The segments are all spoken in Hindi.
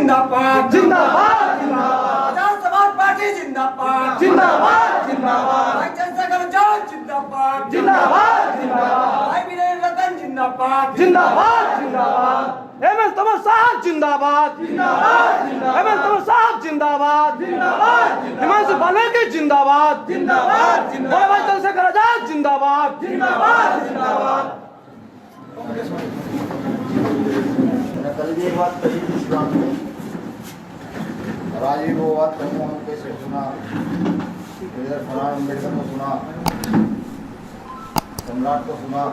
जिंदाबाद जिंदाबाद जिंदाबाद आजाद समाज पार्टी जिंदाबाद जिंदाबाद जिंदाबाद भाई चंद्रशेखर आजाद जिंदाबाद जिंदाबाद जिंदाबाद भाई वीरेंद्र रतन जिंदाबाद जिंदाबाद जिंदाबाद एमएल तमर साहब जिंदाबाद जिंदाबाद एमएल तमर साहब जिंदाबाद जिंदाबाद हिमांशु बालेके जिंदाबाद जिंदाबाद जिंदाबाद भाई चंद्रशेखर आजाद जिंदाबाद जिंदाबाद जिंदाबाद। कल भी एक बात कही थी इस बात में और आज भी वो बात कहूँगा हम कैसे सुना इधर फरहान अम्बेडकर को सुना सम्राट को सुना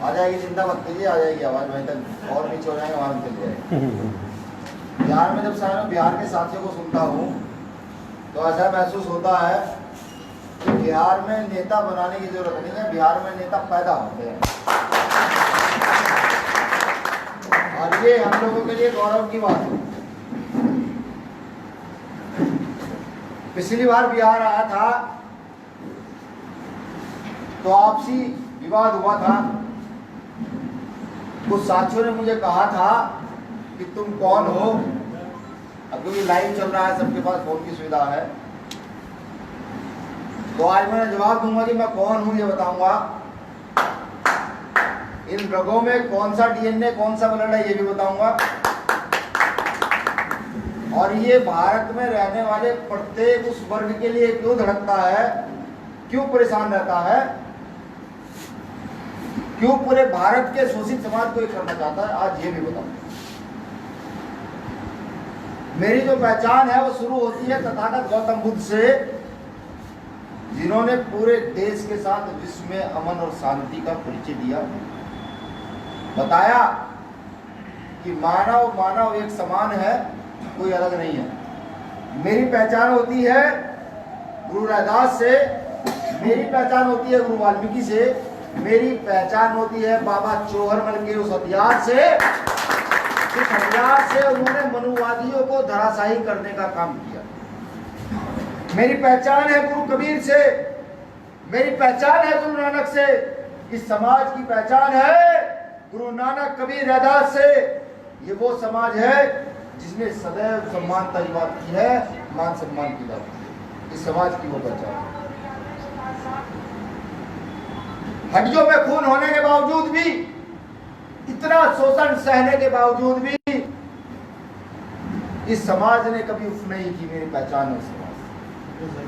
आ जाएगी चिंता मत कीजिए आ जाएगी आवाज़ वहीं तक और नीचे हो जाएंगे वहाँ चल जाएगी। बिहार में जब सारे बिहार के साथियों को सुनता हूँ तो ऐसा महसूस होता है कि बिहार में नेता बनाने की जरूरत नहीं है, बिहार में नेता पैदा होते हैं और ये हम लोगों के लिए गौरव की बात है। पिछली बार बिहार आया था तो आपसी विवाद हुआ था, कुछ साथियों ने मुझे कहा था कि तुम कौन हो। अब क्योंकि लाइव चल रहा है सबके पास फोन की सुविधा है तो आज मैं जवाब दूंगा कि मैं कौन हूं, ये बताऊंगा। इन रगों में कौन सा डीएनए कौन सा ब्लड है ये भी बताऊंगा और ये भारत में रहने वाले प्रत्येक उस वर्ग के लिए क्यों धड़कता है, क्यों परेशान रहता है, क्यों पूरे भारत के शोषित समाज को ये करना चाहता है, आज ये भी बताऊंगा। मेरी जो पहचान है वो शुरू होती है तथागत गौतम बुद्ध से, जिन्होंने पूरे देश के साथ विश्व में अमन और शांति का परिचय दिया, बताया कि मानव मानव एक समान है, कोई अलग नहीं है। मेरी पहचान होती है गुरु रैदास से, मेरी पहचान होती है गुरु वाल्मीकि से, मेरी पहचान होती है बाबा चौहरमल के उस हथियार से, जिस हथियार से उन्होंने मनुवादियों को धराशायी करने का काम किया। मेरी पहचान है गुरु कबीर से, मेरी पहचान है गुरु नानक से, इस समाज की पहचान है गुरु नानक कबीर रैदास से। ये वो समाज है जिसने सदैव सम्मानता की बात की है, मान सम्मान की बात की है, इस समाज की वो पहचान है। हड्डियों में खून होने के बावजूद भी, इतना शोषण सहने के बावजूद भी इस समाज ने कभी उफ नहीं की। मेरी पहचान है समाज,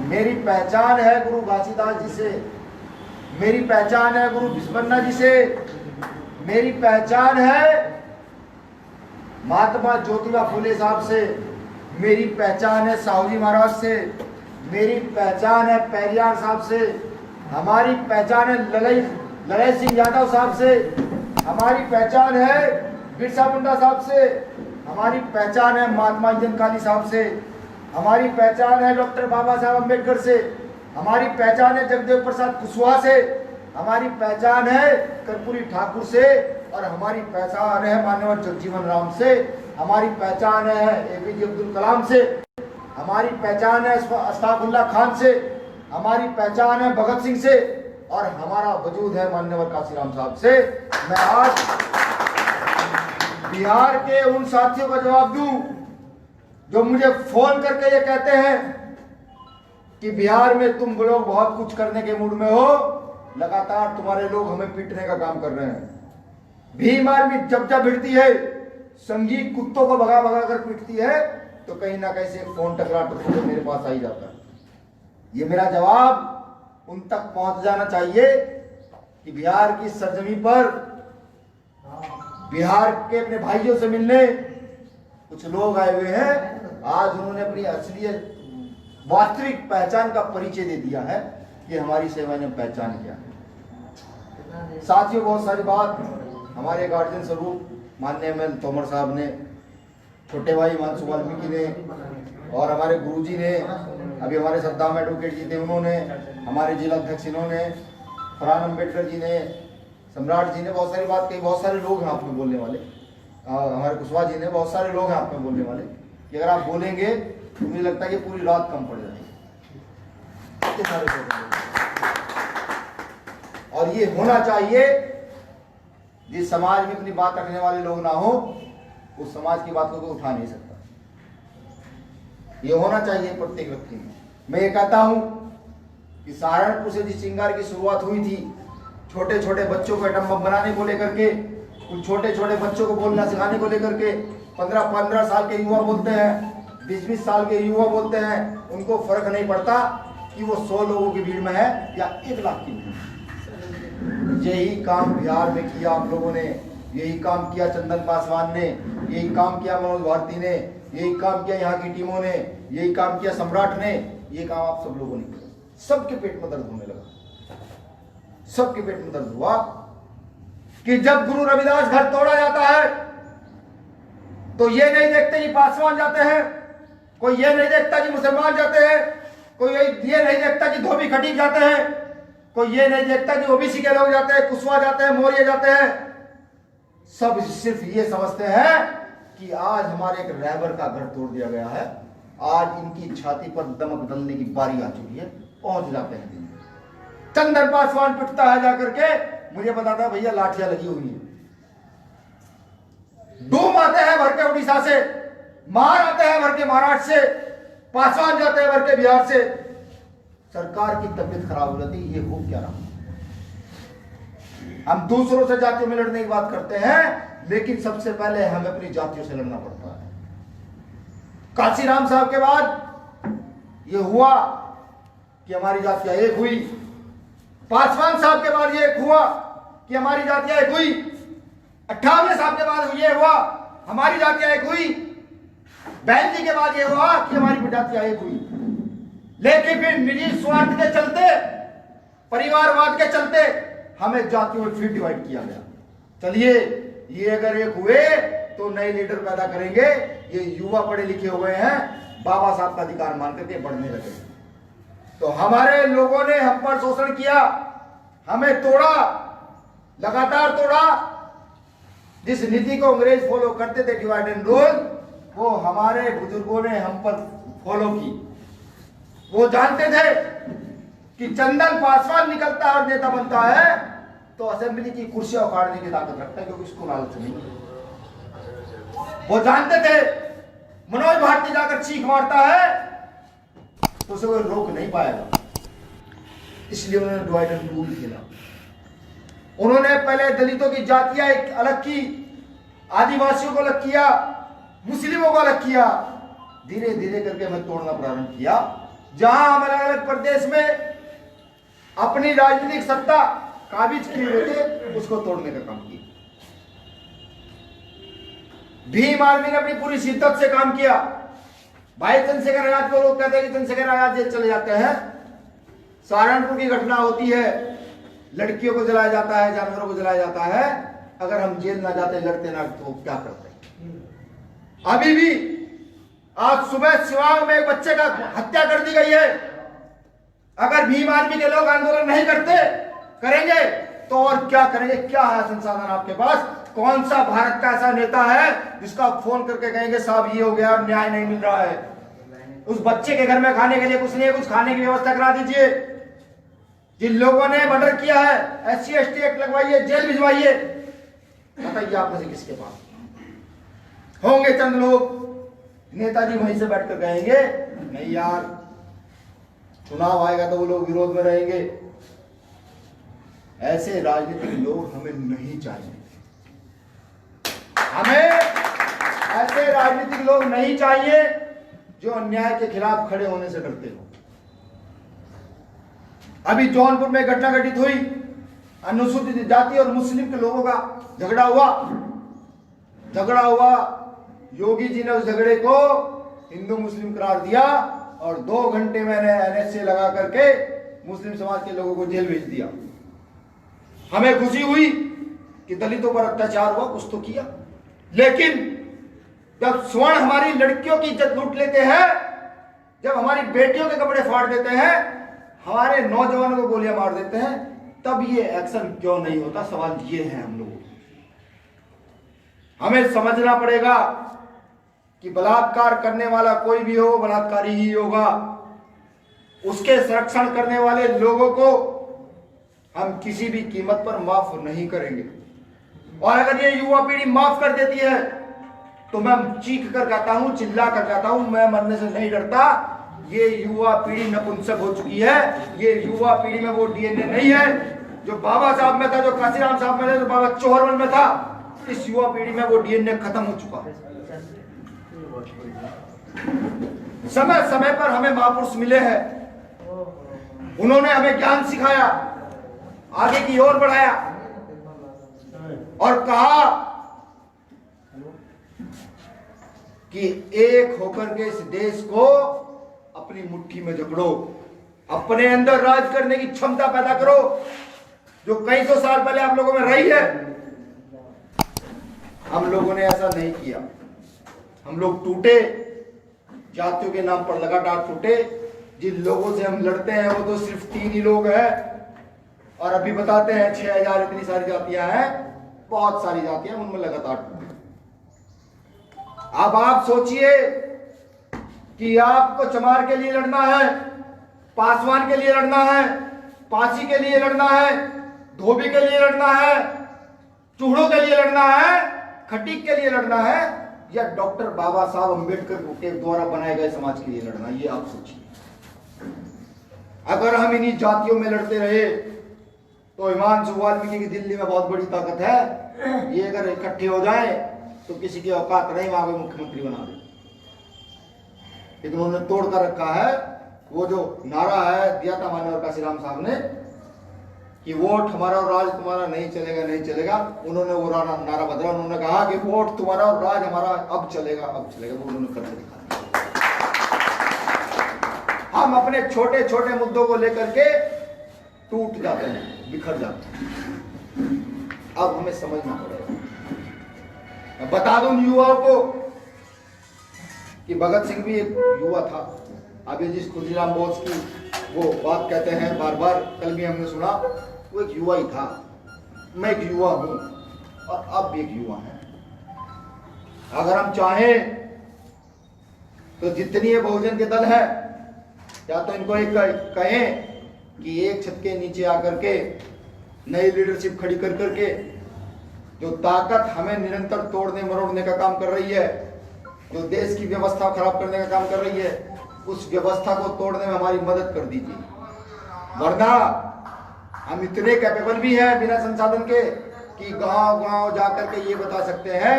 मेरी पहचान है गुरु घासीदास जी से, मेरी पहचान है गुरु विश्वन्ना जी से, मेरी पहचान है महात्मा ज्योतिबा फुले साहब से, मेरी पहचान है साहू जी महाराज से, मेरी पहचान है पेरियार साहब से, हमारी पहचान है लड़ाई सिंह यादव साहब से, हमारी पहचान है बिरसा मुंडा साहब से, हमारी पहचान है महात्मा इंजन काली साहब से, हमारी पहचान है डॉक्टर बाबा साहब अम्बेडकर से, हमारी पहचान है जगदेव प्रसाद कुशवाहा से, हमारी पहचान है कर्पूरी ठाकुर से और हमारी पहचान है मान्यवर जगजीवन राम से, हमारी पहचान है एपीजे अब्दुल कलाम से, हमारी पहचान है अशफाकुल्लाह खान से, हमारी पहचान है भगत सिंह से और हमारा वजूद है मान्यवर काशीराम साहब से। मैं आज बिहार के उन साथियों का जवाब दूं जो मुझे फोन करके ये कहते हैं कि बिहार में तुम लोग बहुत कुछ करने के मूड में हो, लगातार तुम्हारे लोग हमें पीटने का काम कर रहे हैं। भीम आर्मी जब जब भिड़ती है, संगीत कुत्तों को भगा भगा कर पीटती है, तो कहीं ना कहीं से फोन टकरा तो मेरे पास आ ही जाता है। ये मेरा जवाब उन तक पहुंच जाना चाहिए कि बिहार की सरजमी पर बिहार के अपने भाइयों से मिलने कुछ लोग आए हुए हैं। आज उन्होंने अपनी असलियत वास्तविक पहचान का परिचय दे दिया है कि हमारी सेवा ने पहचान किया है। साथियों, बहुत सारी बात हमारे गार्जियन स्वरूप माननीय एमएल तोमर साहब ने, छोटे भाई हिमांशु वाल्मीकि ने और हमारे गुरुजी ने, अभी हमारे सद्दाम एडवोकेट जी थे उन्होंने, हमारे जिला अध्यक्ष इन्होंने, फरहान अम्बेडकर जी ने, सम्राट जी ने बहुत सारी बात कही। बहुत सारे लोग हैं आप में बोलने वाले, हमारे कुशवाहा जी ने, बहुत सारे लोग हैं आप में बोलने वाले कि अगर आप बोलेंगे तो मुझे लगता है कि पूरी रात कम पड़ जाएगी। इतने सारे लोग और ये होना चाहिए जिस समाज में अपनी बात रखने वाले लोग ना हो, उस समाज की बात को कोई उठा नहीं सकता। ये होना चाहिए प्रत्येक व्यक्ति में। मैं ये कहता हूं कि सहारनपुर से जिस चिंगार की शुरुआत हुई थी, छोटे छोटे बच्चों को एटम बम बनाने को लेकर के, उन छोटे छोटे बच्चों को बोलना सिखाने को लेकर के 15-15 साल के युवा बोलते हैं, 20-20 साल के युवा बोलते हैं, उनको फर्क नहीं पड़ता कि वो 100 लोगों की भीड़ में है या 1 लाख की भीड़ में। यही काम बिहार में किया आप लोगों ने, यही काम किया चंदन पासवान ने, यही काम किया मनोज भारती ने, यही काम किया यहाँ की टीमों ने, यही काम किया सम्राट ने, ये काम आप सब लोगों ने किया। सबके पेट में दर्द होने लगा, सबके पेट में दर्द हुआ कि जब गुरु रविदास घर तोड़ा जाता है तो ये नहीं देखते कि पासवान जाते हैं, कोई ये नहीं देखता कि मुसलमान जाते हैं, कोई ये नहीं देखता कि धोबी खटीक जाते हैं, कोई ये नहीं देखता कि ओबीसी के लोग जाते हैं, कुशवाहा जाते हैं, मौर्य जाते हैं। सब सिर्फ ये समझते हैं कि आज हमारे एक रहबर का घर तोड़ दिया गया है, आज इनकी छाती पर दमक डलने की बारी आ चुकी है, पहुंच जाते हैं। चंदन पासवान पिटता है जाकर के, मुझे बताता है भैया लाठियां लगी हुई है। डूम आते हैं भर के उड़ीसा से, मार आते हैं भर के महाराष्ट्र से, पासवान जाते हैं भर के बिहार से। सरकार की तबीयत खराब हो जाती, ये हो क्या रहा। हम दूसरों से जातियों में लड़ने की बात करते हैं, लेकिन सबसे पहले हमें अपनी जातियों से लड़ना पड़ता है। काशीराम साहब के बाद ये हुआ कि हमारी जातियां एक हुई, पासवान साहब के बाद ये एक हुआ कि हमारी जातियां एक हुई, 58 साहब के बाद ये हुआ हमारी जातियां एक हुई, बहन जी के बाद ये हुआ कि हमारी जातियां एक हुई। लेकिन फिर निजी स्वार्थ के चलते, परिवारवाद के चलते हमें जातियों में फिर डिवाइड किया गया। चलिए ये अगर एक हुए तो नए लीडर पैदा करेंगे। ये युवा पढ़े लिखे हुए हैं, बाबा साहब का अधिकार मान करके बढ़ने लगे। तो हमारे लोगों ने हम पर शोषण किया, हमें तोड़ा, लगातार तोड़ा। जिस नीति को अंग्रेज फॉलो करते थे, डिवाइड एंड रूल, वो हमारे बुजुर्गों ने हम पर फॉलो की। वो जानते थे कि चंदन पासवान निकलता है और नेता बनता है तो असेंबली की कुर्सियां उखाड़ने की ताकत रखता है, क्योंकि उसको लालच नहीं। वो जानते थे मनोज भारती जाकर चीख मारता है तो उसे कोई रोक नहीं पाएगा, इसलिए उन्होंने डिवाइड एंड रूल खेला। उन्होंने पहले दलितों की जातियां एक अलग की, आदिवासियों को अलग किया, मुस्लिमों को अलग किया। धीरे धीरे करके हमें तोड़ना प्रारंभ किया। जहां हम अलग अलग प्रदेश में अपनी राजनीतिक सत्ता काबिज किए हुए थे, उसको तोड़ने का काम किया। भीम आर्मी ने अपनी पूरी शिद्दत से काम किया। भाई चंद्रशेखर आजाद को लोग कहते हैं कि चंद्रशेखर आजाद जेल चले जाते हैं। सहारनपुर की घटना होती है, लड़कियों को जलाया जाता है, जानवरों को जलाया जाता है। अगर हम जेल ना जाते, लड़ते ना, तो क्या करते? अभी भी आज सुबह शिवांग में एक बच्चे का हत्या कर दी गई है। अगर भीम आर्मी के लोग आंदोलन नहीं करेंगे तो और क्या करेंगे? क्या है संसाधन आपके पास? कौन सा भारत का ऐसा नेता है जिसका आप फोन करके कहेंगे साहब ये हो गया, न्याय नहीं मिल रहा है? उस बच्चे के घर में खाने के लिए कुछ नहीं है, कुछ खाने की व्यवस्था करा दीजिए। जिन लोगों ने मर्डर किया है, SC ST एक्ट लगवाइए, जेल भिजवाइए। बताइए आप में से किसके पास होंगे? चंद लोग नेताजी वहीं से बैठकर कहेंगे नहीं यार, चुनाव आएगा तो वो लोग विरोध में रहेंगे। ऐसे राजनीतिक लोग हमें नहीं चाहिए। हमें ऐसे राजनीतिक लोग नहीं चाहिए जो अन्याय के खिलाफ खड़े होने से डरते हो। अभी जौनपुर में घटना घटित हुई, अनुसूचित जाति और मुस्लिम के लोगों का झगड़ा हुआ। योगी जी ने उस झगड़े को हिंदू मुस्लिम करार दिया और 2 घंटे मैंने NSA लगा करके मुस्लिम समाज के लोगों को जेल भेज दिया। हमें खुशी हुई कि दलितों पर अत्याचार हुआ, कुछ तो किया। लेकिन जब स्वर्ण हमारी लड़कियों की इज्जत लूट लेते हैं, जब हमारी बेटियों के कपड़े फाड़ देते हैं, हमारे नौजवानों को गोलियां मार देते हैं, तब ये एक्शन क्यों नहीं होता? सवाल ये है हम लोगों को। हमें समझना पड़ेगा कि बलात्कार करने वाला कोई भी हो, बलात्कारी ही होगा। उसके संरक्षण करने वाले लोगों को हम किसी भी कीमत पर माफ नहीं करेंगे। और अगर ये युवा पीढ़ी माफ कर देती है तो मैं चीख कर कहता हूं, चिल्ला कर कहता हूं, मैं मरने से नहीं डरता। ये युवा पीढ़ी नपुंसक हो चुकी है। ये युवा पीढ़ी में वो डीएनए नहीं है जो बाबा साहब में था, जो काशीराम साहब में था, जो बाबा चौहरमल में था। इस युवा पीढ़ी में वो डीएनए खत्म हो चुका है। समय समय पर हमें महापुरुष मिले हैं, उन्होंने हमें ज्ञान सिखाया, आगे की ओर बढ़ाया और कहा कि एक होकर के इस देश को अपनी मुट्ठी में जकड़ो, अपने अंदर राज करने की क्षमता पैदा करो जो कई सौ साल पहले आप लोगों में रही है। हम लोगों ने ऐसा नहीं किया। हम लोग टूटे, जातियों के नाम पर लगातार टूटे। जिन लोगों से हम लड़ते हैं वो तो सिर्फ 3 ही लोग हैं और अभी बताते हैं 6000 इतनी सारी जातियां हैं, बहुत सारी जातियां, उनमें लगातार टूटे। अब आप सोचिए कि आपको चमार के लिए लड़ना है, पासवान के लिए लड़ना है, पासी के लिए लड़ना है, धोबी के लिए लड़ना है, चूड़ों के लिए लड़ना है, खटीक के लिए लड़ना है, या डॉक्टर बाबा साहब अंबेडकर के द्वारा बनाए गए समाज के लिए लड़ना, ये आप सोचिए। अगर हम इन्हीं जातियों में लड़ते रहे तो हिमांशु वाल्मीकि की दिल्ली में बहुत बड़ी ताकत है, ये अगर इकट्ठे हो जाए तो किसी की औकात नहीं वहां को मुख्यमंत्री बना दे। लेकिन उन्होंने तोड़ कर रखा है वो जो नारा है दिया था माननीय काशीराम साहब ने कि वोट हमारा और राज तुम्हारा नहीं चलेगा, नहीं चलेगा। उन्होंने वो नारा बदला, उन्होंने कहा कि वोट तुम्हारा और राज हमारा अब चलेगा, अब चलेगा। वो उन्होंने करके दिखा। हम अपने छोटे छोटे मुद्दों को लेकर के टूट जाते हैं, बिखर जाते हैं। अब हमें समझना पड़ेगा। मैं बता दूं युवाओं को कि भगत सिंह भी एक युवा था। अभी जिस खुदीराम बोस की वो बात कहते हैं बार बार, कल भी हमने सुना, वो एक युवा ही था। मैं एक युवा हूं और अब भी एक युवा है। अगर हम चाहें तो जितनी ये बहुजन के दल है, या तो इनको एक कहें कि एक छत के नीचे आकर के नई लीडरशिप खड़ी कर करके जो ताकत हमें निरंतर तोड़ने मरोड़ने का काम कर रही है, जो देश की व्यवस्था खराब करने का काम कर रही है, उस व्यवस्था को तोड़ने में हमारी मदद कर दीजिए। वरना हम इतने कैपेबल भी हैं बिना संसाधन के कि गांव गांव जाकर के ये बता सकते हैं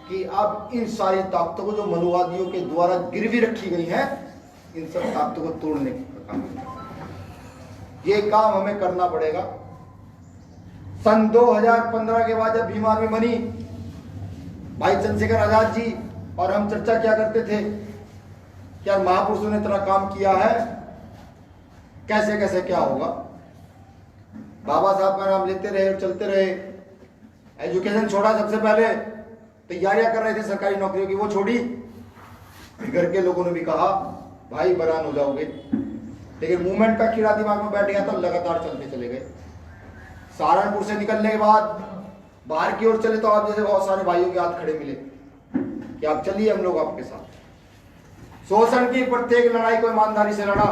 कि अब इन सारी ताकतों को जो मनुवादियों के द्वारा गिरवी रखी गई हैं, इन सब ताकतों को तोड़ने का काम, ये काम हमें करना पड़ेगा। सन 2015 के बाद जब भीम आर्मी बनी, भाई चंद्रशेखर आजाद जी और हम चर्चा क्या करते थे, क्या महापुरुषों ने इतना काम किया है, कैसे कैसे क्या होगा। बाबा साहब का नाम लेते रहे और चलते रहे। एजुकेशन छोड़ा, सबसे पहले तैयारियां कर रहे थे सरकारी नौकरियों की, वो छोड़ी। घर के लोगों ने भी कहा भाई बरान हो जाओगे, लेकिन मूवमेंट का कीड़ा दिमाग में बैठ गया तो लगातार चलते चले गए। सहारनपुर से निकलने के बाद बाहर की ओर चले तो आप जैसे बहुत सारे भाइयों के हाथ खड़े मिले कि आप चलिए, हम लोग आपके साथ। शोषण की प्रत्येक लड़ाई को ईमानदारी से लड़ा,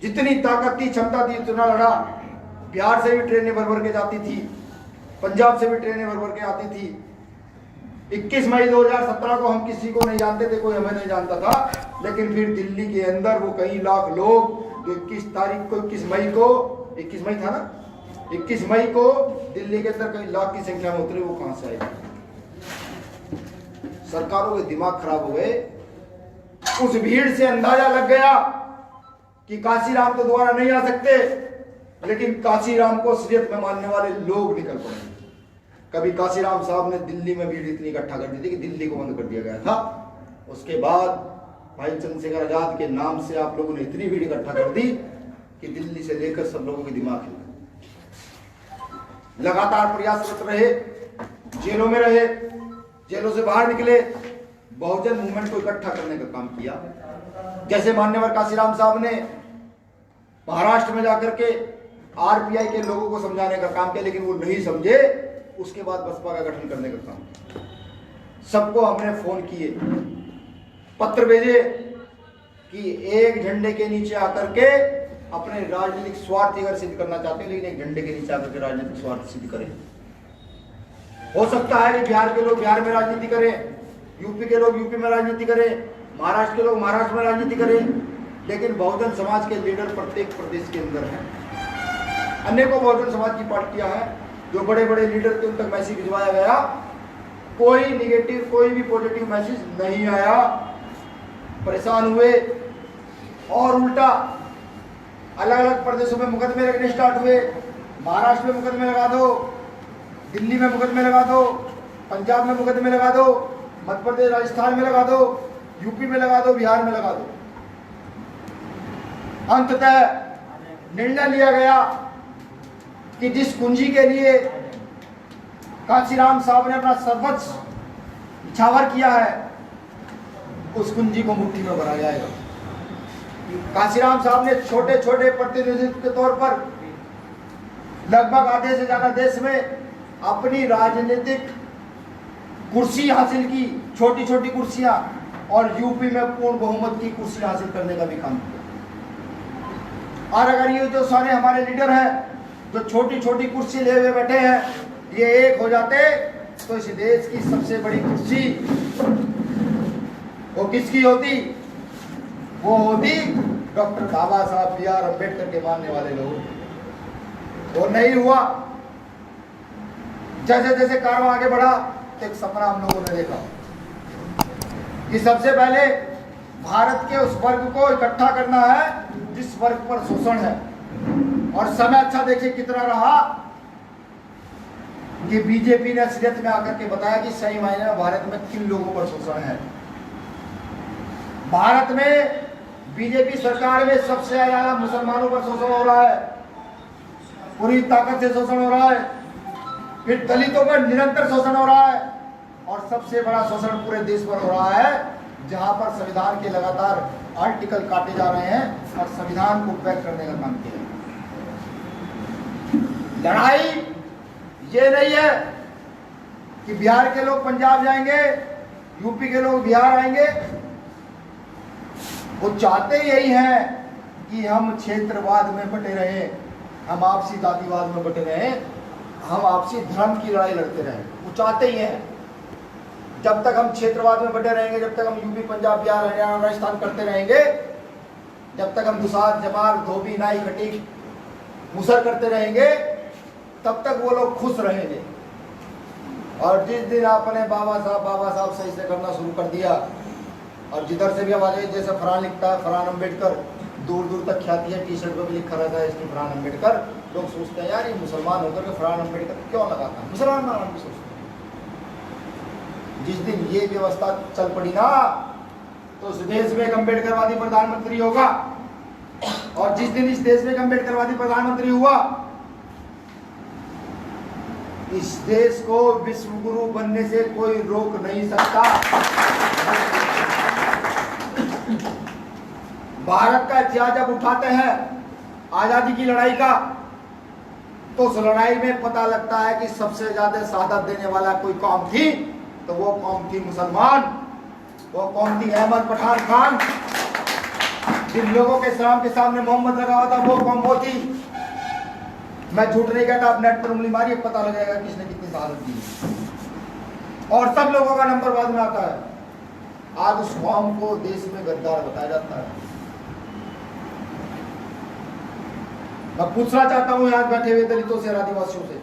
जितनी ताकत थी क्षमता थी उतना लड़ा। बिहार से भी ट्रेनें भर भर के जाती थी, पंजाब से भी ट्रेनें भर भर के आती थी। 21 मई 2017 को हम किसी को नहीं जानते थे, कोई हमें नहीं जानता था, लेकिन फिर दिल्ली के अंदर वो कई लाख लोग जो 21 तारीख को 21 मई था ना, 21 मई को दिल्ली के अंदर कई लाख की संख्या में उतरे, वो कहां से आए? सरकारों के दिमाग खराब हो गए। उस भीड़ से अंदाजा लग गया कि काशीराम तो दोबारा नहीं आ सकते, लेकिन काशीराम को असलियत में मानने वाले लोग निकल पड़े। कभी काशीराम साहब ने दिल्ली में भीड़ इतनी इकट्ठा कर दी थी कि दिल्ली को बंद कर दिया गया था। उसके बाद भाई चंद्रशेखर आजाद के नाम से आप लोगों ने इतनी भीड़ इकट्ठा कर दी कि दिल्ली से लेकर सब लोगों के दिमाग हिल गए। लगातार प्रयासरत रहे, जेलों में रहे, जेलों से बाहर निकले, बहुजन मूवमेंट को इकट्ठा करने का काम किया। जैसे मान्यवर काशीराम साहब ने महाराष्ट्र में जाकर के आरपीआई के लोगों को समझाने का काम किया, लेकिन वो नहीं समझे। उसके बाद बसपा का गठन करने का काम, सबको हमने फोन किए, पत्र भेजे कि एक झंडे के नीचे आकर के अपने राजनीतिक स्वार्थ अगर सिद्ध करना चाहते हैं, लेकिन एक झंडे के नीचे आकर के राजनीतिक स्वार्थ सिद्ध करें। हो सकता है कि बिहार के लोग बिहार में राजनीति करें, यूपी के लोग यूपी में राजनीति करें, महाराष्ट्र के लोग महाराष्ट्र में राजनीति करें, लेकिन बहुजन समाज के लीडर प्रत्येक प्रदेश के अंदर हैं। अनेकों बहुजन समाज की पार्टियां हैं, जो बड़े बड़े लीडर थे उन तक मैसेज भिजवाया गया, कोई निगेटिव कोई भी पॉजिटिव मैसेज नहीं आया। परेशान हुए और उल्टा अलग अलग प्रदेशों में मुकदमे लगने स्टार्ट हुए। महाराष्ट्र में मुकदमे लगा दो, दिल्ली में मुकदमे लगा दो, पंजाब में मुकदमे लगा दो, मध्य प्रदेश राजस्थान में लगा दो, यूपी में लगा दो, बिहार में लगा दो। अंततः निर्णय लिया गया कि जिस कुंजी के लिए कांशीराम साहब ने अपना सर्वस्व निछावर किया है, उस कुंजी को मुट्ठी में भरा जाएगा। कांशीराम साहब ने छोटे छोटे प्रतिनिधित्व के तौर पर लगभग आधे से ज्यादा देश में अपनी राजनीतिक कुर्सी हासिल की, छोटी छोटी कुर्सियां, और यूपी में पूर्ण बहुमत की कुर्सी हासिल करने का भी काम किया। और अगर ये जो सारे हमारे लीडर हैं जो छोटी छोटी कुर्सी ले हुए बैठे हैं, ये एक हो जाते तो इस देश की सबसे बड़ी कुर्सी वो किसकी होती? वो होती डॉक्टर बाबा साहब बी आर अम्बेडकर के मानने वाले लोग। वो नहीं हुआ। जैसे जैसे कारवां आगे बढ़ा, एक सपना हम लोगों ने देखा कि सबसे पहले भारत के उस वर्ग को इकट्ठा करना है जिस वर्ग पर शोषण है। और समय अच्छा देखिए कितना रहा कि बीजेपी ने असलियत में आकर के बताया कि सही मायने में भारत में किन लोगों पर शोषण है। भारत में बीजेपी सरकार में सबसे ज्यादा मुसलमानों पर शोषण हो रहा है, पूरी ताकत से शोषण हो रहा है। फिर दलितों पर निरंतर शोषण हो रहा है, और सबसे बड़ा शोषण पूरे देश पर हो रहा है, जहां पर संविधान के लगातार आर्टिकल काटे जा रहे हैं और संविधान को बैक करने का काम किया। लड़ाई ये नहीं है कि बिहार के लोग पंजाब जाएंगे, यूपी के लोग बिहार आएंगे। वो चाहते यही हैं कि हम क्षेत्रवाद में बटे रहें, हम आपसी जातिवाद में बटे रहें, हम आपसी धर्म की लड़ाई लड़ते रहें। वो चाहते ही हैं। जब तक हम क्षेत्रवाद में बटे रहेंगे, जब तक हम यूपी पंजाब बिहार हरियाणा राजस्थान करते रहेंगे, जब तक हम दुसाध जमार धोबी नाई खटीक मुसर करते रहेंगे, तब तक वो लोग खुश रहेंगे। और जिस दिन आपने बाबा साहब सही से करना शुरू कर दिया, और जिधर से भी आवाज आई, जैसे फरहान लिखता है फरहान अम्बेडकर, दूर दूर तक ख्याति है, टी शर्ट पर भी लिखा रहता है इसकी फरहान अम्बेडकर। लोग सोचते हैं यार ये मुसलमान होकर के फरहान अम्बेडकर क्यों लगाता है, मुसलमान नाम भी सोचते हैं। जिस दिन ये व्यवस्था चल पड़ी ना, तो इस देश में एक अम्बेडकरवादी प्रधानमंत्री होगा, और जिस दिन इस देश में एक अम्बेडकरवादी प्रधानमंत्री हुआ, इस देश को विश्व गुरु बनने से कोई रोक नहीं सकता। भारत का इतिहास जब उठाते हैं आजादी की लड़ाई का, तो उस लड़ाई में पता लगता है कि सबसे ज्यादा शहादत देने वाला कोई कौम थी, तो वो कौम थी मुसलमान। वो कौम थी अहमद पठान खान। जिन लोगों के सलाम के सामने मोहम्मद लगा हुआ था, वो कौम वो थी। मैं झूठ नहीं कहता, आप नेट पर उंगली मारिए, पता लगेगा किसने कितनी शहादत दी। और सब लोगों का नंबर बाद में आता है। आज उस कौम को देश में गद्दार बताया जाता है। मैं पूछना चाहता हूं यहां बैठे हुए दलितों से, आदिवासियों से,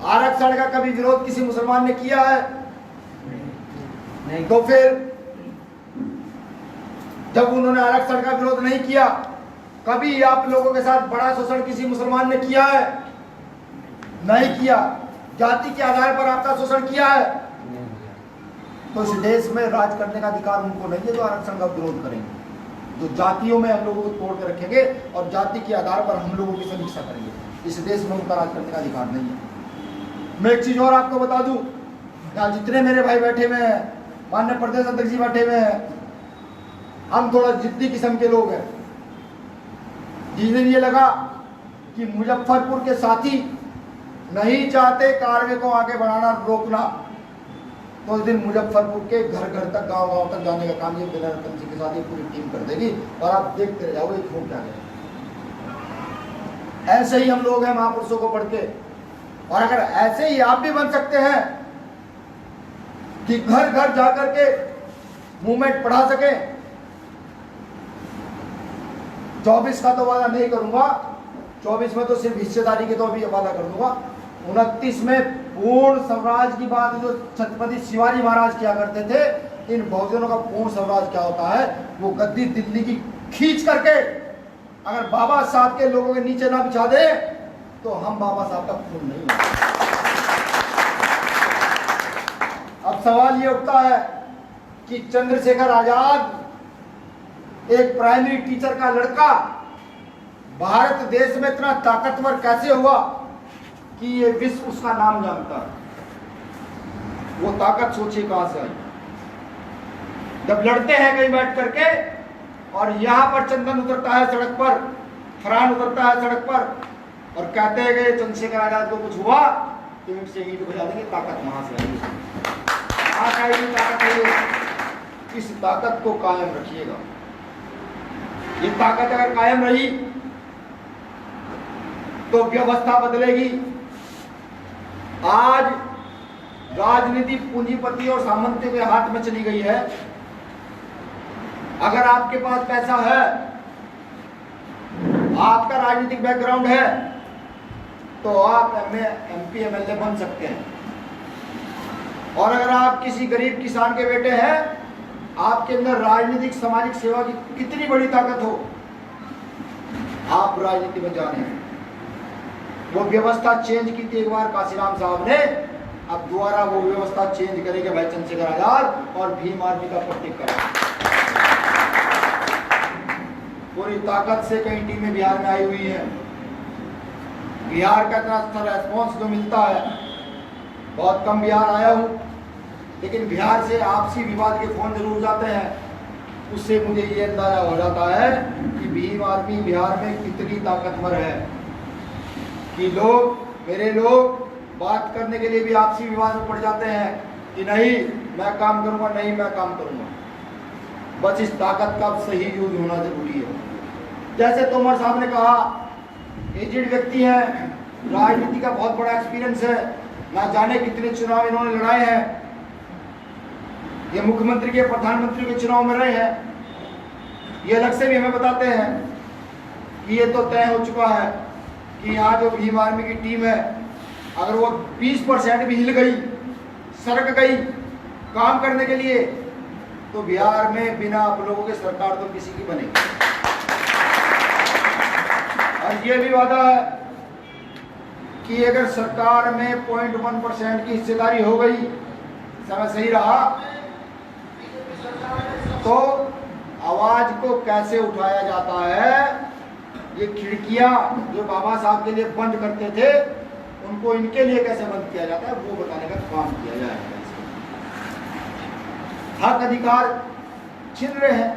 आरक्षण का कभी विरोध किसी मुसलमान ने किया है? नहीं। तो फिर जब उन्होंने आरक्षण का विरोध नहीं किया, कभी आप लोगों के साथ बड़ा शोषण किसी मुसलमान ने किया है? नहीं किया। जाति के आधार पर आपका शोषण किया है? तो इस देश में राज करने का अधिकार उनको नहीं है जो आरक्षण का विरोध करेंगे, जो जातियों में हम लोगों को तोड़ के रखेंगे और जाति के आधार पर हम लोगों की समीक्षा करेंगे। इस देश में उनका राज करने का अधिकार नहीं है। मैं एक चीज और आपको बता दूं, यहाँ जितने मेरे भाई बैठे हुए हैं, माननीय प्रदेश अध्यक्ष जी बैठे हुए हैं, हम थोड़ा जिद्दी किस्म के लोग हैं। जिस दिन ये लगा कि मुजफ्फरपुर के साथी नहीं चाहते कार्य को आगे बढ़ाना, रोकना, तो उस दिन मुजफ्फरपुर के घर घर तक, गांव गांव तक जाने का काम ये बिना रतन जी के साथ ये पूरी टीम कर देगी, और आप देखते रह जाओगे हो क्या है। ऐसे ही हम लोग हैं महापुरुषों को पढ़ के, और अगर ऐसे ही आप भी बन सकते हैं कि घर घर जाकर के मूवमेंट बढ़ा सके। 24 का तो वादा नहीं करूंगा, 24 में तो सिर्फ हिस्सेदारी के तो अभी वादा कर दूंगा। 29 में पूर्ण स्वराज की बात जो छत्रपति शिवाजी महाराज किया करते थे, इन बहुजनों का पूर्ण स्वराज क्या होता है, वो गद्दी दिल्ली की खींच करके अगर बाबा साहब के लोगों के नीचे ना बिछा दे तो हम बाबा साहब का खून नहीं होगा। अब सवाल ये उठता है कि चंद्रशेखर आजाद एक प्राइमरी टीचर का लड़का भारत देश में इतना ताकतवर कैसे हुआ कि ये विश्व उसका नाम जानता है। वो ताकत सोचिए कहां से आई। जब लड़ते हैं कहीं बैठ करके और यहां पर चंदन उतरता है सड़क पर, फरहान उतरता है सड़क पर और कहते हैं कि चंद्रशेखर आजाद को कुछ हुआ तो इनसे ईंट बजा देंगे, ताकत वहां से आई। ताकत है, इस ताकत को कायम रखिएगा। ये ताकत अगर कायम रही तो व्यवस्था बदलेगी। आज राजनीति पूंजीपति और सामंतियों के हाथ में चली गई है। अगर आपके पास पैसा है, आपका राजनीतिक बैकग्राउंड है, तो आप एमपी एमएलए बन सकते हैं। और अगर आप किसी गरीब किसान के बेटे हैं, आपके अंदर राजनीतिक सामाजिक सेवा की कितनी बड़ी ताकत हो, आप राजनीति में जाने हैं। वो व्यवस्था चेंज की थी एक बार काशीराम साहब ने, अब दोबारा वो व्यवस्था चेंज करेंगे भाई चंद्रशेखर आजाद और भीम आर्मी का प्रतीक करेंगे। पूरी ताकत से कई टीमें बिहार में आई हुई है। बिहार का इतना रेस्पॉन्स जो मिलता है, बहुत कम बिहार आया हूँ, लेकिन बिहार से आपसी विवाद के फोन जरूर जाते हैं। उससे मुझे ये अंदाजा हो जाता है कि भीम आर्मी बिहार में कितनी ताकतवर है कि लोग, मेरे लोग बात करने के लिए भी आपसी विवाद में पड़ जाते हैं कि नहीं मैं काम करूंगा, नहीं मैं काम करूंगा। बस इस ताकत का सही यूज होना जरूरी है। जैसे तोमर साहब ने कहा, एजेड व्यक्ति है, राजनीति का बहुत बड़ा एक्सपीरियंस है, ना जाने कितने चुनाव इन्होंने लड़ाए हैं। ये मुख्यमंत्री के, प्रधानमंत्री के चुनाव में रहे हैं। ये अलग से भी हमें बताते हैं कि ये तो तय हो चुका है कि यहाँ जो भीम आर्मी की टीम है, अगर वो 20% भी हिल गई, सरक गई काम करने के लिए, तो बिहार में बिना आप लोगों के सरकार तो किसी की बनेगी। और ये भी वादा है कि अगर सरकार में 0.1% की हिस्सेदारी हो गई, समय सही रहा, तो आवाज को कैसे उठाया जाता है, ये खिड़कियां जो बाबा साहब के लिए बंद करते थे, उनको इनके लिए कैसे बंद किया जाता है, वो बताने का काम किया जाएगा। हक अधिकार छिन रहे हैं।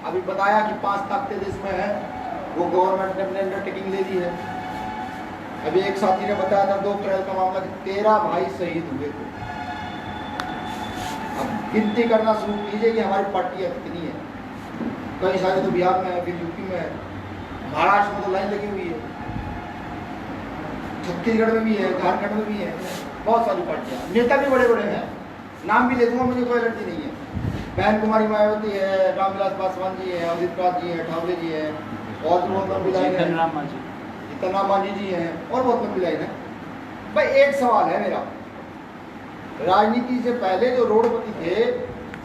अभी बताया कि 5 ताकतें देश में है, वो गवर्नमेंट ने अपने अंडरटेकिंग ले ली है। अभी एक साथी ने बताया था 2 अप्रैल का मामला कि 13 भाई शहीद हुए थे। अब गिनती करना शुरू कीजिए कि हमारी पार्टियां कितनी है। कई सारे तो बिहार में है, फिर यूपी में है, महाराष्ट्र में तो लाइन लगी हुई है, छत्तीसगढ़ में भी है, झारखंड में भी है, बहुत सारी पार्टियां। नेता भी बड़े बड़े हैं, नाम भी ले दूंगा, मुझे कोई एलर्जी नहीं है। बहन कुमारी मायावती है, रामविलास पासवान जी है, अजित राज जी है, ठावरे जी है, और बहुत लंबी लाइन है, जितना मांझी जी हैं, और बहुत लंबी लाइन है। भाई एक सवाल है मेरा, राजनीति से पहले जो रोडपति थे,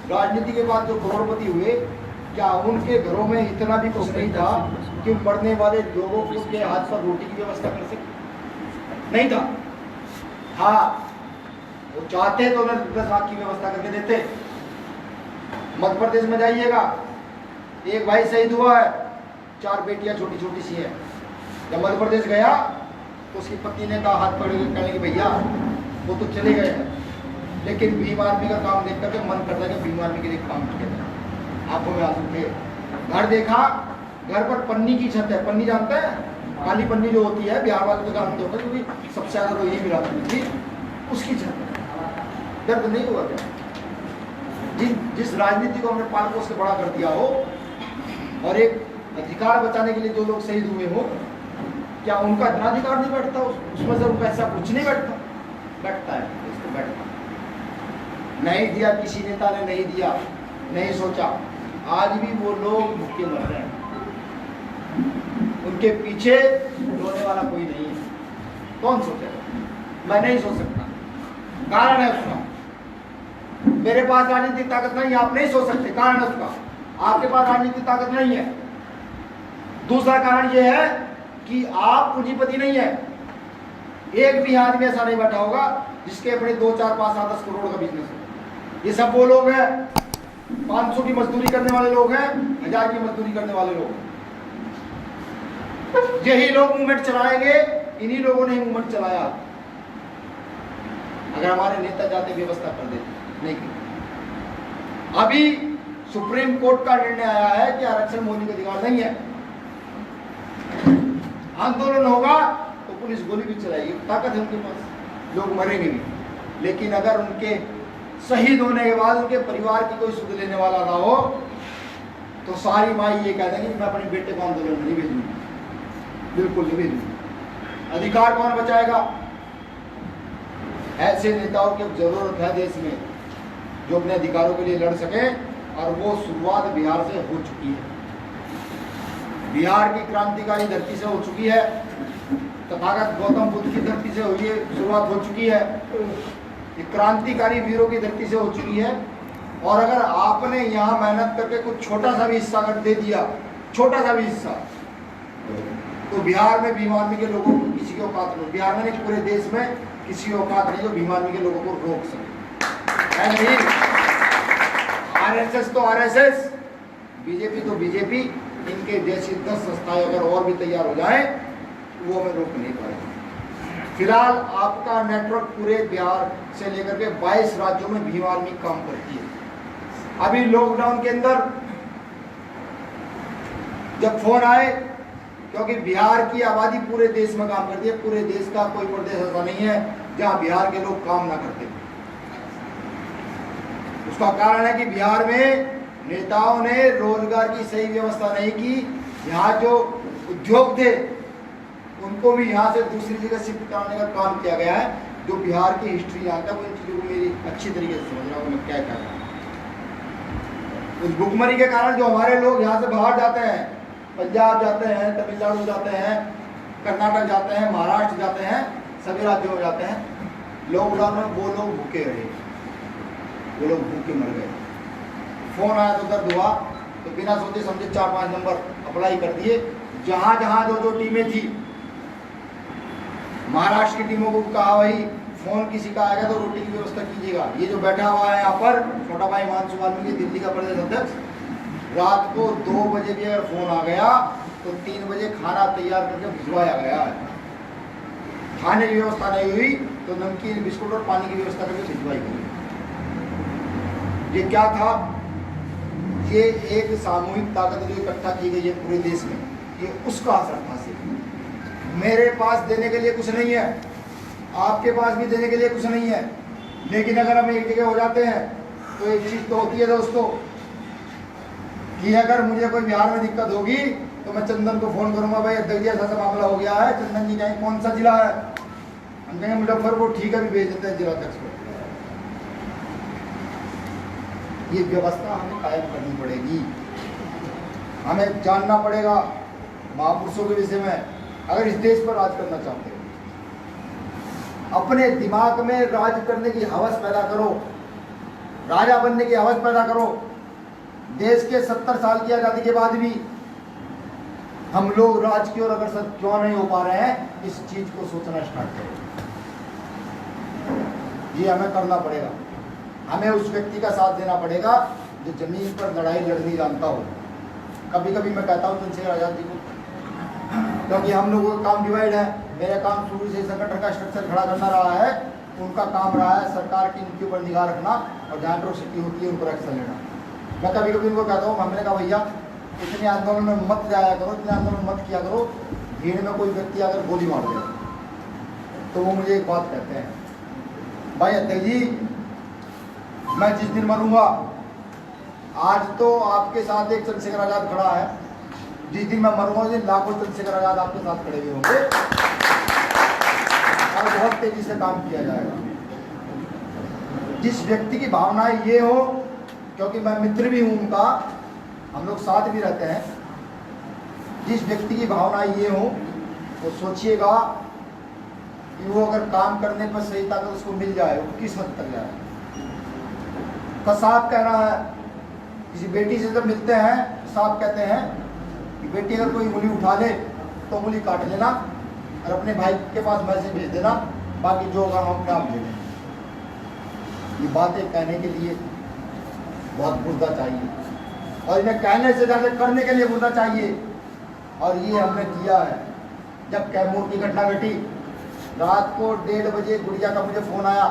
राजनीति के बाद जो करोड़पति हुए, क्या उनके घरों में इतना भी कुछ नहीं था कि मरने वाले लोगों के हाथ पर रोटी की व्यवस्था कर सके? नहीं था। हाँ, वो चाहते तो उन्हें 10 लाख की व्यवस्था करके देते। मध्य प्रदेश में जाइएगा, एक भाई शहीद हुआ है, 4 बेटियां छोटी छोटी सी हैं। जब मध्य प्रदेश गया तो उसकी पत्नी ने कहा, हाथ पकड़ के कहने कि भैया वो तो चले गए हैं, लेकिन भीम आर्मी का काम देख करके मन करता है कि भीम आर्मी के लिए काम किया जाए। आंखों में आंसू थे। घर देखा, घर पर पन्नी की छत है, पन्नी जानते हैं, काली पन्नी जो होती है, बिहार वाले तो जानते होंगे क्योंकि सबसे ज्यादा तो यही मिला थी, उसकी छत। दर्द नहीं हुआ क्या? जिस राजनीति को हमने पाल पोस के बड़ा कर दिया हो और एक अधिकार बचाने के लिए जो लोग शहीद हुए हो, क्या उनका इतना अधिकार नहीं बैठता? उसमें से उनका ऐसा कुछ नहीं बैठता? बैठता है, इसको बैठता। नहीं दिया, किसी नेता ने नहीं दिया, नहीं सोचा। आज भी वो लोग भूखे मर रहे हैं, उनके पीछे रोने वाला कोई नहीं है। कौन सोचेगा? मैं नहीं सोच सकता। कारण है उसका, मेरे पास राजनीतिक ताकत नहीं, आप नहीं सोच सकते। कारण है उसका, आपके पास राजनीतिक ताकत नहीं है। दूसरा कारण यह है कि आप पूंजीपति नहीं है। एक भी आदमी ऐसा नहीं बैठा होगा जिसके अपने 2, 4, 5, 7, 10 करोड़ का बिजनेस हो। ये सब वो लोग हैं 500 की मजदूरी करने वाले लोग हैं, 1000 की मजदूरी करने वाले लोग। यही लोग मूवमेंट चलाएंगे, इन्हीं लोगों ने मूवमेंट चलाया। अगर हमारे नेता जाते व्यवस्था कर देते, नहीं की। अभी सुप्रीम कोर्ट का निर्णय आया है कि आरक्षण मौलिक अधिकार नहीं है। आंदोलन होगा तो पुलिस गोली भी चलाएगी, ताकत है उनके पास, लोग मरेंगे भी। लेकिन अगर उनके शहीद होने के बाद उनके परिवार की कोई सुध लेने वाला ना हो तो सारी माई ये कह देंगे कि मैं अपने बेटे को आंदोलन में नहीं भेजूंगी, बिल्कुल नहीं भेजूंगी। अधिकार कौन बचाएगा? ऐसे नेताओं की जरूरत है देश में जो अपने अधिकारों के लिए लड़ सके, और वो शुरुआत बिहार से हो चुकी है। बिहार की क्रांतिकारी धरती से हो चुकी है, तथागत गौतम बुद्ध की धरती से हुई शुरुआत हो चुकी है, ये क्रांतिकारी वीरों की धरती से हो चुकी है। और अगर आपने यहाँ मेहनत करके कुछ छोटा सा भी हिस्सा कर दे दिया, छोटा सा भी हिस्सा, तो बिहार में भीम आर्मी के लोगों को किसी की औकात नहीं, बिहार में नहीं पूरे देश में किसी की औकात नहीं जो भीम आर्मी के लोगों को रोक सके। है नहीं? आरएसएस तो आरएसएस, बीजेपी तो बीजेपी, इनके जैसी 10 संस्थाएं अगर और भी तैयार हो जाए वो हमें रोक नहीं पाएगी। फिलहाल आपका नेटवर्क पूरे बिहार से लेकर के 22 राज्यों में भीम आर्मी काम करती है। अभी लॉकडाउन के अंदर जब फोन आए, क्योंकि बिहार की आबादी पूरे देश में काम करती है, पूरे देश का कोई प्रदेश ऐसा नहीं है जहां बिहार के लोग काम ना करते। उसका कारण है कि बिहार में नेताओं ने रोजगार की सही व्यवस्था नहीं की। यहाँ जो उद्योग थे उनको भी यहाँ से दूसरी जगह शिफ्ट कराने का काम किया गया है। जो बिहार की हिस्ट्री जानता है वो इन चीज़ों को मेरी अच्छी तरीके से समझ रहा हूँ मैं क्या कर रहा हूँ। उस भुखमरी के कारण जो हमारे लोग यहाँ से बाहर जाते हैं, पंजाब जाते हैं, तमिलनाडु जाते हैं, कर्नाटक जाते हैं, महाराष्ट्र जाते हैं, सभी राज्यों में जाते हैं, लॉकडाउन में वो लोग भूखे रहे, वो लोग भूखे मर गए। फोन आया तो दर्द हुआ तो बिना सोचे समझे 4-5 नंबर अप्लाई कर दिए। जहाँ जहाँ जो टीमें थी, महाराष्ट्र की टीमों को कहा भाई फोन किसी का आएगा तो रोटी की व्यवस्था कीजिएगा। ये जो बैठा हुआ है यहाँ पर छोटा भाई हिमांशु वाल्मीकि, दिल्ली का प्रदेश अध्यक्ष, रात को 2 बजे भी अगर फोन आ गया तो 3 बजे खाना तैयार करके भिजवाया गया है। खाने की व्यवस्था नहीं हुई तो नमकीन, बिस्कुट और पानी की व्यवस्था करके भिजवाई गई। ये क्या था? ये एक सामूहिक ताकत जो इकट्ठा की गई है पूरे देश में, ये उसका असर था। सिर्फ मेरे पास देने के लिए कुछ नहीं है, आपके पास भी देने के लिए कुछ नहीं है, लेकिन अगर हम एक जगह हो जाते हैं तो एक चीज तो होती है दोस्तों कि अगर मुझे कोई बिहार में दिक्कत होगी तो मैं चंदन को फोन करूंगा, भाई अध्यक्ष जी ऐसा मामला हो गया है। चंदन जी कहें कौन सा जिला है? हम कहेंगे मुजफ्फरपुर, ठीक है, भी भेज देते हैं जिलाध्यक्ष को। ये व्यवस्था हमें कायम करनी पड़ेगी, हमें जानना पड़ेगा महापुरुषों के विषय में। अगर इस देश पर राज करना चाहते हो, अपने दिमाग में राज करने की हवस पैदा करो, राजा बनने की हवस पैदा करो। देश के 70 साल की आज़ादी के बाद भी हम लोग राज की ओर अग्रसर क्यों नहीं हो पा रहे हैं, इस चीज को सोचना स्टार्ट करो। ये हमें करना पड़ेगा। हमें उस व्यक्ति का साथ देना पड़ेगा जो जमीन पर लड़ाई लड़नी जानता हो। कभी कभी मैं कहता हूँ चंद्रशेखर आजाद जी को, क्योंकि हम लोगों का काम डिवाइड है। मेरा काम शुरू से संगठन का स्ट्रक्चर खड़ा करना रहा है, उनका काम रहा है सरकार की इनके ऊपर निगाह रखना और जहाँ एट्रोसिटी होती है उन पर एक्शन लेना। मैं कभी कभी उनको कहता हूँ, हमने कहा भैया इतने आंदोलन में मत जाया करो, इतने आंदोलन मत किया करो, भीड़ में कोई व्यक्ति अगर गोली मार दे तो वो मुझे एक बात कहते हैं, भाई अध्यक्ष जी मैं जिस दिन मरूंगा, आज तो आपके साथ एक चंद्रशेखर आजाद खड़ा है, जिस दिन मैं मरूंगा उस दिन लाखों चंद्रशेखर आजाद आपके साथ खड़े हुए होंगे और बहुत तेजी से काम किया जाएगा। जिस व्यक्ति की भावनाएं ये हो, क्योंकि मैं मित्र भी हूं उनका, हम लोग साथ भी रहते हैं, जिस व्यक्ति की भावनाएं ये हो वो सोचिएगा कि वो अगर काम करने पर सही ताकत उसको मिल जाए, वो किस हद तक जाए। साहब कह रहा है, किसी बेटी से जब मिलते हैं साहब कहते हैं कि बेटी अगर कोई उंगली उठा ले तो उंगली काट लेना और अपने भाई के पास मैसेज भेज देना, बाकी जो होगा हम अपने आप ले लेंगे। ये बातें कहने के लिए बहुत बुर्दा चाहिए, और इन्हें कहने से ज़्यादा करने के लिए बुर्दा चाहिए। और ये हमने किया है। जब कैमूर की घटना घटी, रात को 1:30 बजे गुड़िया का मुझे फ़ोन आया।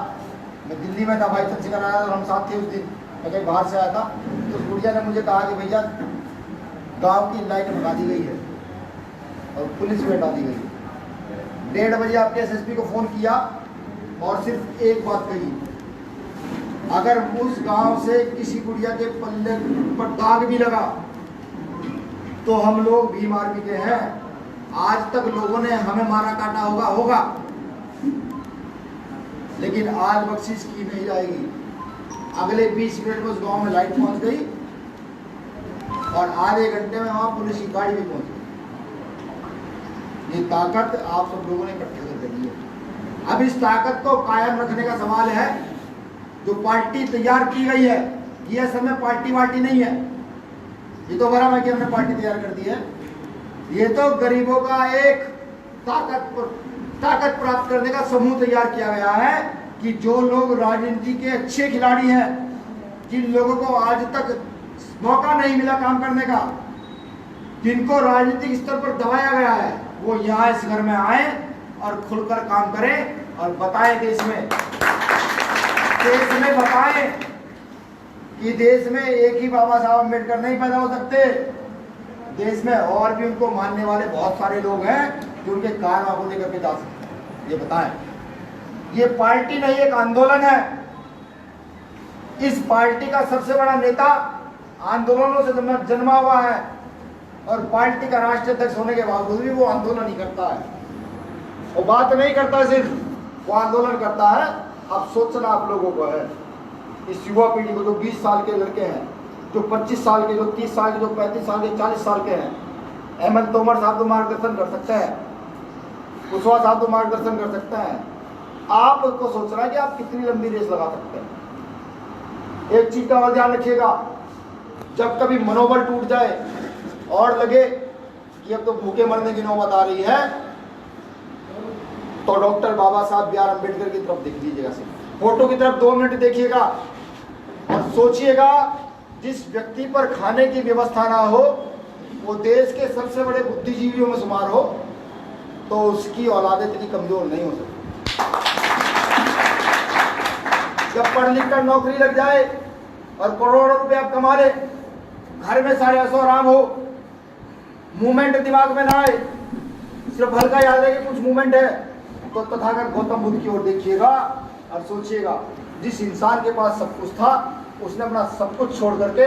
मैं दिल्ली में था, भाई चंद्रशेखर आया और हम साथ थे उस दिन, मैं कहीं बाहर से आया था। तो उस गुड़िया ने मुझे कहा कि भैया गांव की लाइट भगा दी गई है और पुलिस भी हटा दी गई है। 1:30 बजे आपके एसएसपी को फ़ोन किया और सिर्फ एक बात कही, अगर उस गांव से किसी गुड़िया के पल्ले पर दाग भी लगा तो हम लोग भीम आर्मी के हैं। आज तक लोगों ने हमें मारा काटा होगा, लेकिन आज बख्शिश की नहीं जाएगी। अगले 20 मिनट में उस गांव में लाइट पहुंच गई और आधे घंटे में वहां पुलिस की गाड़ी भी पहुंच गई। ये ताकत आप सब लोगों ने इकट्ठे कर दी है। अब इस ताकत को कायम रखने का सवाल है। जो पार्टी तैयार की गई है, ये असल में पार्टी वार्टी नहीं है, ये तो बड़ा मैं कि हमने पार्टी तैयार कर दी है। ये तो गरीबों का एक ताकत प्राप्त करने का समूह तैयार किया गया है कि जो लोग राजनीति के अच्छे खिलाड़ी हैं, जिन लोगों को आज तक मौका नहीं मिला काम करने का, जिनको राजनीतिक स्तर पर दबाया गया है, वो यहाँ इस घर में आए और खुलकर काम करें और बताएं देश में बताएं कि देश में एक ही बाबा साहब अम्बेडकर नहीं पैदा हो सकते। देश में और भी उनको मानने वाले बहुत सारे लोग हैं जो उनके कारनामों को लेकर के जा सकते हैं। ये बताएं। ये पार्टी नहीं, एक आंदोलन है। इस पार्टी का सबसे बड़ा नेता आंदोलनों से जन्मा हुआ है और पार्टी का राष्ट्रीय अध्यक्ष होने के बावजूद भी वो आंदोलन ही करता है। वो बात नहीं करता, सिर्फ वो आंदोलन करता है। अब सोचना आप लोगों को है, इस युवा पीढ़ी को, जो 20 साल के लड़के हैं, जो 25 साल के, जो 30 साल के, जो 35 साल के, 40 साल के हैं। अहमद तोमर साहब तो मार्गदर्शन कर सकते हैं, कुशवाहा साहब तो मार्गदर्शन कर सकते हैं। आपको सोचना है कि आप कितनी लंबी रेस लगा सकते हैं। एक चीज का और ध्यान रखिएगा, जब कभी मनोबल टूट जाए और लगे कि अब तो भूखे मरने की नौबत आ रही है, तो डॉक्टर बाबा साहब बी आर अम्बेडकर की तरफ देख लीजिएगा। फोटो की तरफ 2 मिनट देखिएगा और सोचिएगा, जिस व्यक्ति पर खाने की व्यवस्था ना हो, वो देश के सबसे बड़े बुद्धिजीवियों में शुमार हो, तो उसकी औलाद इतनी कमजोर नहीं हो सकती। जब पढ़ लिख कर नौकरी लग जाए और करोड़ों रुपए आप कमा ले, घर में सारे ऐसो आराम हो, मूवमेंट दिमाग में ना आए, सिर्फ हल्का याद है कि कुछ मूवमेंट है, तो तथागत गौतम बुद्ध की ओर देखिएगा और सोचिएगा, जिस इंसान के पास सब कुछ था, उसने अपना सब कुछ छोड़ करके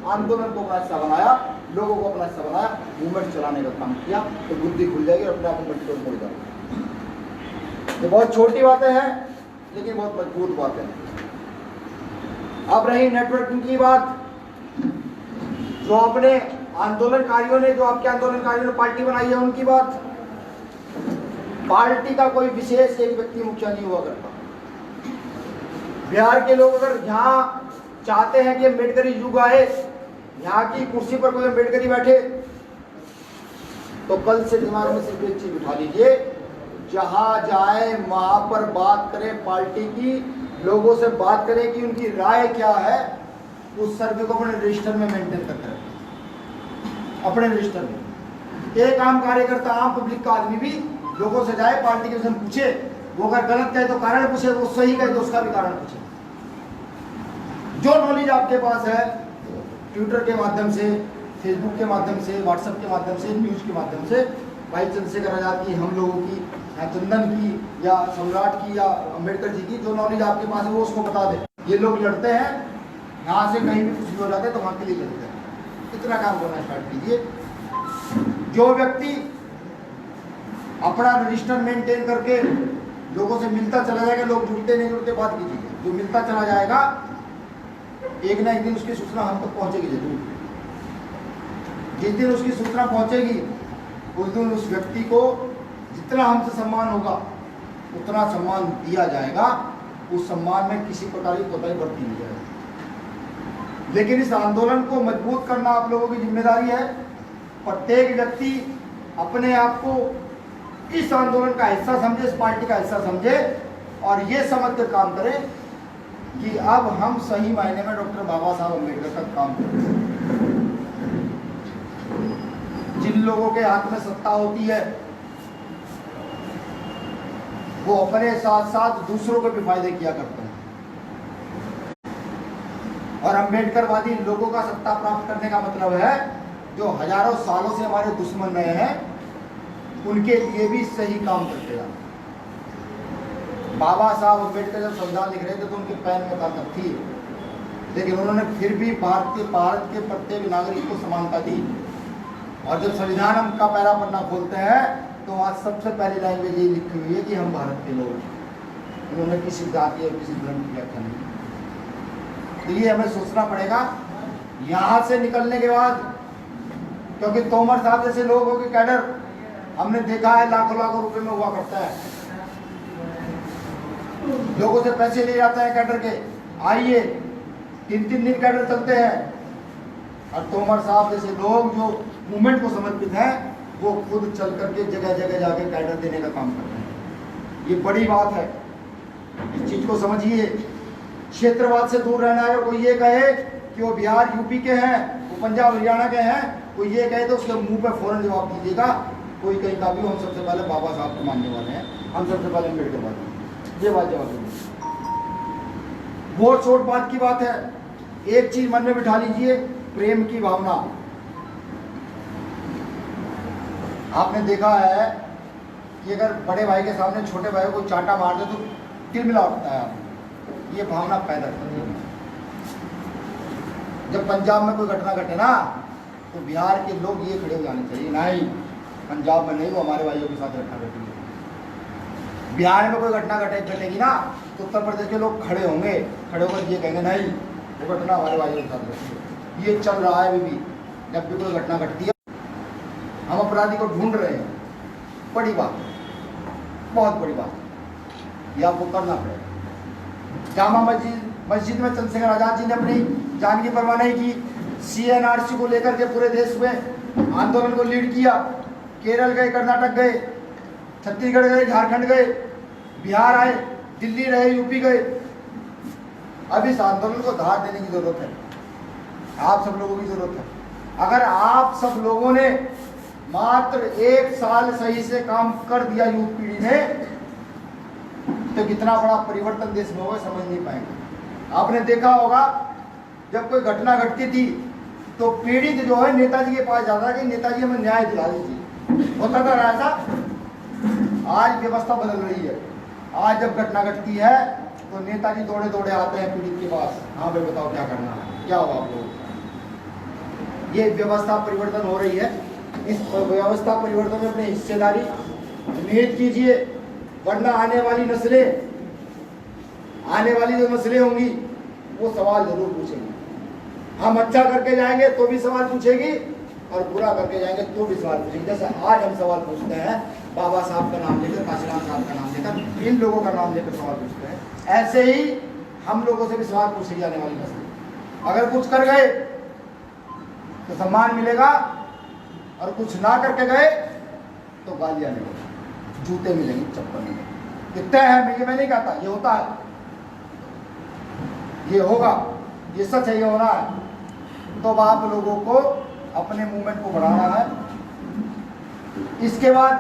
आंदोलन को अपना हिस्सा बनाया, लोगों को अपना हिस्सा बनाया, मूवमेंट चलाने का काम किया, तो बुद्धि खुल जाएगी और अपने आप मूवमेंट को मोड़ जाएगी। ये बहुत छोटी बातें हैं, लेकिन बहुत मजबूत बातें हैं। अब रही नेटवर्किंग की बात, जो अपने आंदोलनकारियों ने, जो आपके आंदोलनकारियों ने पार्टी बनाई है, उनकी बात। पार्टी का कोई विशेष एक व्यक्ति मुखिया नहीं हुआ करता। बिहार के लोग अगर यहाँ चाहते हैं कि अम्बेडकरी युग आए, यहाँ की कुर्सी पर कोई अम्बेडकरी बैठे, तो कल से दिमाग में सिर्फ एक चीज उठा लीजिए, जहां जाए वहां पर बात करें पार्टी की, लोगों से बात करें कि उनकी राय क्या है, उस सर्वे को अपने रजिस्टर में मेंटेन करते रखें, अपने रजिस्टर में। एक आम कार्यकर्ता, आम पब्लिक का आदमी भी लोगों से जाए, पार्टी के विषय में पूछे, वो अगर गलत कहे तो कारण पूछे, वो सही कहे तो उसका भी कारण पूछे। जो नॉलेज आपके पास है, ट्विटर के माध्यम से, फेसबुक के माध्यम से, व्हाट्सएप के माध्यम से, न्यूज के माध्यम से, भाई चंद्रशेखर आजाद की, हम लोगों की, या चंदन की, या सम्राट की, या अम्बेडकर जी की, जो नॉलेज आपके पास है वो उसको बता दे। ये लोग लड़ते हैं, यहाँ से कहीं भी कुछ भी हो जाता है तो वहाँ के लिए लड़ते हैं। इतना काम करना स्टार्ट कीजिए। जो व्यक्ति अपना रजिस्टर मेंटेन करके लोगों से मिलता चला जाएगा, लोग जुड़ते नहीं जुड़ते बात की चीज है। जो मिलता चला जाएगा एक ना एक दिन उसकी सूचना हम तक पहुंचेगी जरूर। जिस दिन उसकी सूचना पहुंचेगी उस दिन उस व्यक्ति को जितना हमसे सम्मान होगा उतना सम्मान दिया जाएगा। उस सम्मान में किसी प्रकार की कोताही बरती नहीं जाएगी। लेकिन इस आंदोलन को मजबूत करना आप लोगों की जिम्मेदारी है। प्रत्येक व्यक्ति अपने आप को इस आंदोलन का हिस्सा समझे, इस पार्टी का हिस्सा समझे और ये समझ कर काम करे कि अब हम सही मायने में डॉक्टर बाबा साहब अम्बेडकर का काम करें। जिन लोगों के हाथ में सत्ता होती है वो अपने साथ साथ दूसरों को भी फायदे किया करते हैं और अम्बेडकरवादी लोगों का सत्ता प्राप्त करने का मतलब है जो हजारों सालों से हमारे दुश्मन रहे हैं उनके लिए भी सही काम करते हैं। बाबा साहब अम्बेडकर जब संविधान लिख रहे थे तो उनके पैन में ताकत थी, लेकिन उन्होंने फिर भी भारत के प्रत्येक नागरिक को समानता दी। और जब संविधान हम का पहला पन्ना खोलते हैं तो आज सबसे पहली लैंग्वेज ये लिखी हुई है कि हम भारत के लोग हैं। उन्होंने किसी जाति और किसी धर्म की व्याख्या नहीं। तो ये हमें सोचना पड़ेगा यहाँ से निकलने के बाद, क्योंकि तोमर साहब जैसे लोगों के कैडर हमने देखा है लाखों लाखों रुपए में हुआ करता है। लोगों से पैसे ले जाते हैं कैडर के, आइए 3-3 दिन कैडर चलते हैं। और तोमर साहब जैसे लोग जो मूवमेंट को समर्पित हैं वो खुद चल करके जगह जगह जाके कैडर देने का काम करते हैं। ये बड़ी बात है, इस चीज को समझिए। क्षेत्रवाद से दूर रहना है। कोई ये कहे कि वो बिहार यूपी के हैं, वो पंजाब हरियाणा के हैं, कोई ये कहे तो उसके मुंह पे फौरन जवाब दीजिएगा। कोई कहीं का भी हम सबसे पहले बाबा साहब को मानने वाले हैं, हम सबसे पहले अम्बेडकर वाले हैं। ये बात जवाब दीजिए। बहुत छोट बात की बात है। एक चीज मन में बिठा लीजिए, प्रेम की भावना। आपने देखा है कि अगर बड़े भाई के सामने छोटे भाई को चांटा मार दे तो तिलमिला उठता है। ये भावना पैदा करती है। जब पंजाब में कोई घटना घटे ना तो बिहार के लोग ये खड़े हो जाने चाहिए, नहीं पंजाब में नहीं, वो हमारे भाइयों के साथ घटना घटेगी। बिहार में कोई घटना घटेगी ना तो उत्तर प्रदेश के लोग खड़े होंगे, खड़े होकर ये कहेंगे नहीं वो घटना हमारे भाइयों के साथ घटेगी। ये चल रहा है अभी भी। जब भी कोई घटना घटती है हम अपराधी को ढूंढ रहे हैं। बड़ी बात, बहुत बड़ी बात, ये आपको करना पड़ेगा। जामा मस्जिद में चंद्रशेखर आजाद जी ने अपनी जान की परवाह नहीं की। CNRC को लेकर के पूरे देश में आंदोलन को लीड किया। केरल गए, कर्नाटक गए, छत्तीसगढ़ गए, झारखंड गए, बिहार आए, दिल्ली रहे, यूपी गए। अब इस आंदोलन को धार देने की जरूरत है, आप सब लोगों की जरूरत है। अगर आप सब लोगों ने मात्र 1 साल सही से काम कर दिया युवा पीढ़ी ने तो कितना बड़ा परिवर्तन देश में होगा समझ नहीं पाएंगे। आपने देखा होगा जब कोई घटना घटती थी तो पीड़ित जो है नेताजी के पास जाता है कि नेताजी हमें न्याय दिला दीजिए, होता था ऐसा। आज व्यवस्था बदल रही है। आज जब घटना घटती है तो नेताजी दौड़े दौड़े आते हैं पीड़ित के पास, हाँ भाई बताओ क्या करना है, क्या हुआ आप लोग। ये व्यवस्था परिवर्तन हो रही है। इस व्यवस्था परिवर्तन में अपनी हिस्सेदारी निहित कीजिए, वरना आने वाली जो नस्लें होंगी वो सवाल जरूर पूछेंगी। हम अच्छा करके जाएंगे तो भी सवाल पूछेगी और बुरा करके जाएंगे तो भी सवाल पूछेगी। जैसे आज हम सवाल पूछते हैं बाबा साहब का नाम लेकर, काशीराम साहब का नाम लेकर, इन लोगों का नाम लेकर सवाल पूछते हैं, ऐसे ही हम लोगों से भी सवाल पूछेगी आने वाली नस्लें। अगर कुछ कर गए तो सम्मान मिलेगा और कुछ ना करके गए तो गालियां मिलेंगी, जूते मिलेंगे, चप्पल मिलेंगे। कितने हैं मैं नहीं कहता, ये होता है, ये होगा, ये सच है, ये हो रहा है। तो आप लोगों को अपने मूवमेंट को बढ़ाना है। इसके बाद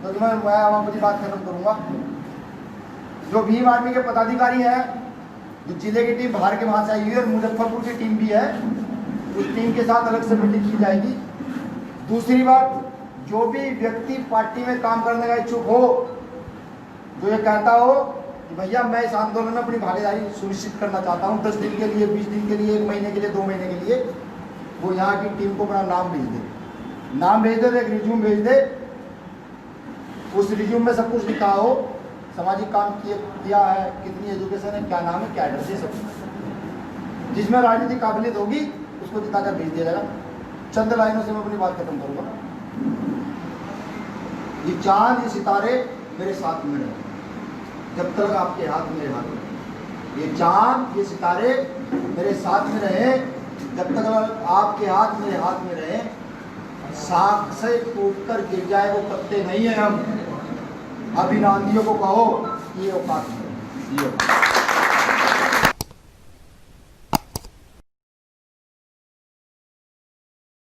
तो मैं अपनी बात खत्म करूंगा। जो भीम आर्मी के पदाधिकारी हैं, जो जिले की टीम बाहर के वहां से आई हुई है और मुजफ्फरपुर की टीम भी है, उस टीम के साथ अलग से मीटिंग की जाएगी। दूसरी बात, जो भी व्यक्ति पार्टी में काम करने का इच्छुक हो, जो ये कहता हो कि भैया मैं इस आंदोलन में अपनी भागीदारी सुनिश्चित करना चाहता हूँ 10 दिन के लिए, 20 दिन के लिए, 1 महीने के लिए, 2 महीने के लिए, वो यहाँ की टीम को अपना नाम भेज दे। नाम भेज दे, एक रिज्यूम भेज दे। उस रिज्यूम में सब कुछ लिखा हो सामाजिक काम किया है, कितनी एजुकेशन है, क्या नाम है, क्या एड्रेस है, सब। जिसमें राजनीतिक काबिलियत होगी उसको जिताकर भेज दिया जाएगा। चंद लाइनों से मैं अपनी बात खत्म करूंगा। ये चांद, ये सितारे मेरे साथ में रहे जब तक आपके हाथ मेरे हाथ में। ये चांद, ये सितारे मेरे साथ में रहे जब तक आपके हाथ मेरे हाथ में रहे। शाख से टूटकर गिर जाए वो पत्ते नहीं है हम। अभी नांदियों को कहो ये औकात नहीं है, ये औकात।